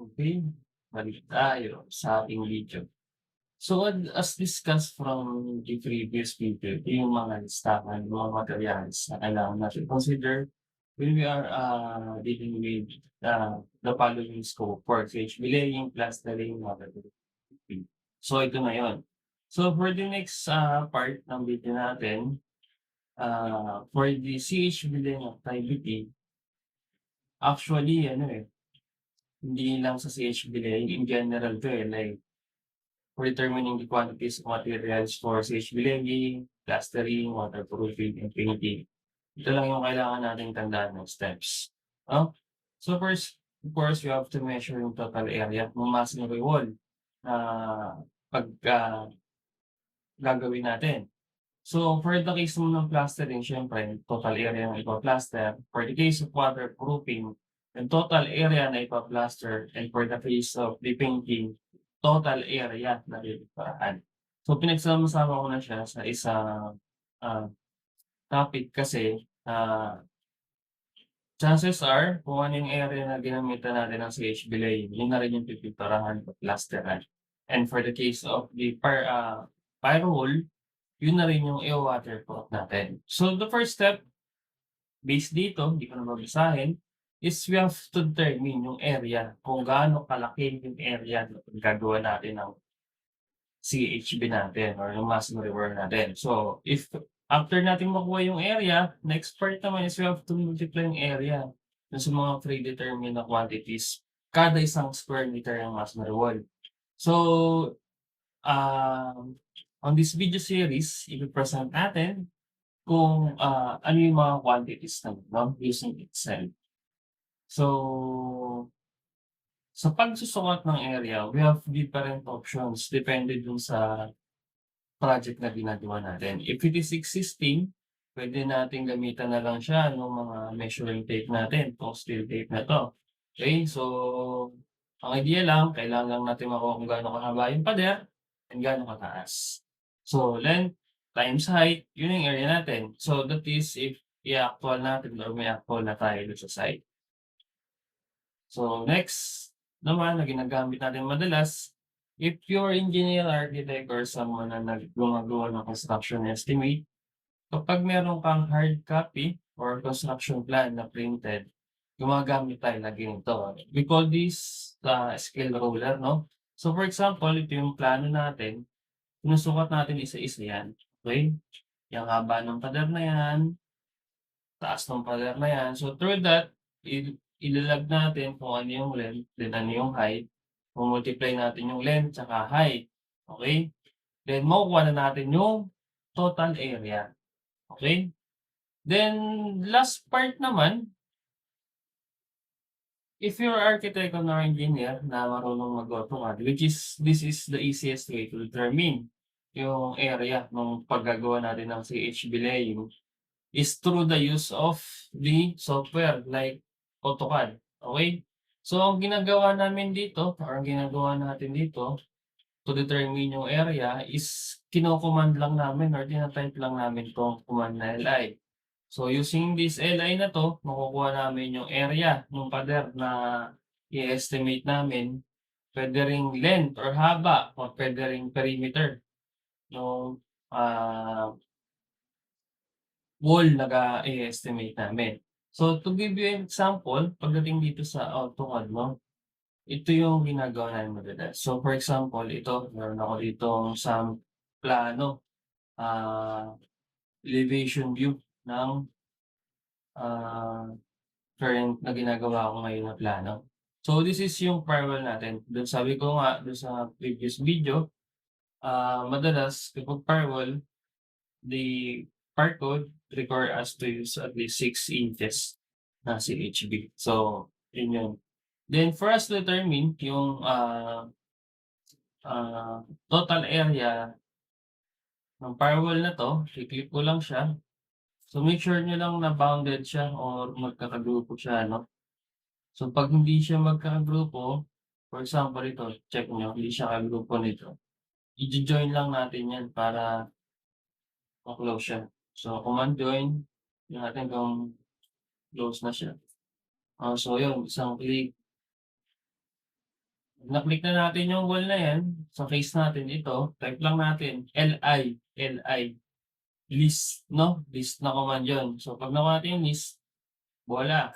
Okay, balik tayo sa ating video. So, as discussed from the previous video, ito yung mga listahan, mga materials na kailangan natin consider when we are dealing with the following scope for CH belaying, plastering, waterproofing. So, ito na yon. So, for the next part ng video natin, for the CH belaying activity, actually, ano eh, hindi lang sa CH belaying, in general to eh, like for determining the quantities of materials for CH belaying, plastering, waterproofing, and painting. Ito lang yung kailangan nating tandaan ng steps. No? So first, of course, you have to measure yung total area ng masonry wall na pagka gagawin natin. So for the case naman ng plastering, syempre, total area ng ipa-plaster. For the case of waterproofing, yung total area na ipa-plaster. And for the case of the painting, total area na liliparahan. So pinagsama-sama ko na siya sa isang topic kasi chances are kung ano yung area na ginamitan natin ng CH belaying, yun na rin yung pipinturahan o plasteran. And for the case of the firewall, yun na rin yung i-waterproof natin. So the first step, based dito, hindi ko na babasahin, is we have to determine yung area, kung gaano kalaki yung area na gagawa natin ng CHB natin or yung masonry wall natin. So if after natin makuha yung area, next part naman is we have to multiply yung area dun sa mga predetermined na quantities kada isang square meter ng masonry wall. So, on this video series, ipe-present natin kung, ano yung mga quantities naman 'no, using Excel. So, sa pagsusukat ng area, we have different options depende dun sa project na ginagawa natin. If it is existing, puwede nating gamitan na lang siya nung mga measuring tape natin, 'tong steel tape na 'to. Okey, so ang idea lang kailangan lang natin makuha kung gaano kahaba yung pader and gaano kataas. So, length times height, yun yung area natin. So, that is if i-actual natin or may actual na tayo dun sa site. So, next naman na ginagamit natin madalas, if you're engineer, architect, or someone na gumagawa ng construction estimate, kapag meron kang hard copy or construction plan na printed, gumagamit tayo lagi nito. We call this, scale ruler 'no. So, for example, ito yung plano natin, sinusukat natin isa-isa 'yan, okey? Yang haba ng pader na 'yan, taas ng pader na 'yan. So, through that, ilalagag natin kung ano yung length, then ano yung height, multiply natin yung length tsaka height, okey? Then makukuha na natin yung total area, okey? Then last part naman, if you're architect or engineer na marunong mag-AutoCAD, which is this is the easiest way to determine yung area nung paggagawa natin ng CHB laying is through the use of the software like AutoCAD, okey? So ang ginagawa namin dito or ang ginagawa natin dito to determine yung area is kino-command lang namin or tina-type lang namin 'tong command na LI. So using this LI na 'to, makukuha namin yung area nung pader na i-estimate namin, puwede ring length or haba o puwede ring perimeter nung, wall na i-estimate namin. So to give you an example, pagdating dito sa AutoCAD 'no, ito yung ginagawa namin madalas. So for example, ito meron ako ditong isang plano, ah, elevation view ng, ah current na ginagawa ko ngayon na plano. So this is yung firewall natin. Dun sabi ko nga dun sa previous video, madalas kapag firewall, the part code require us to use at least 6 inches na CHB. So yun yun. Then for us to determine yung, total area ng firewall na 'to, i-click ko lang siya. So make sure niyo lang na bounded siya or magkakagrupo siya 'no. So 'pag hindi siya magkakagrupo, for example ito, check niyo hindi siya kagrupo nito, iji-join lang natin 'yan para ma-close siya. So command join, tignan natin kung close na siya. So yun, isang click, Na-click na natin yung wall na yan, sa case natin ito, type lang natin li list 'no, list na command yun. So 'pag nakuha natin yung list, voila,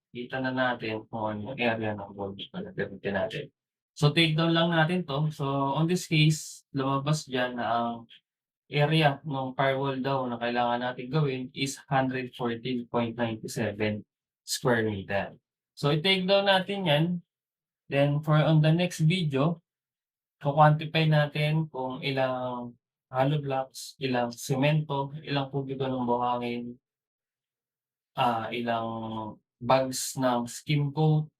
kita na natin kung ano yung area ng wall na gagamitin natin. So take down lang natin 'to. So on this case, lumabas diyan na ang area nung firewall daw na kailangan natin gawin is 114.97 square meter. So i-take down natin 'yan, then for on the next video, ko-quantify natin kung ilang hollow blocks, ilang semento, ilang kubiko ng buhangin, ilang bags ng skim coat,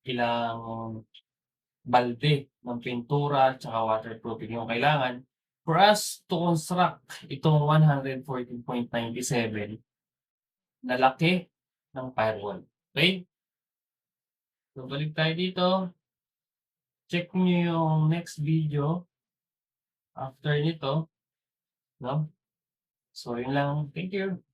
ilang balde ng pintura, tsaka waterproofing yung kailangan for us to construct itong 114.97 na laki ng firewall. Okey? So, balik tayo dito, check niyo yung next video after nito 'no. So, yun lang. Thank you.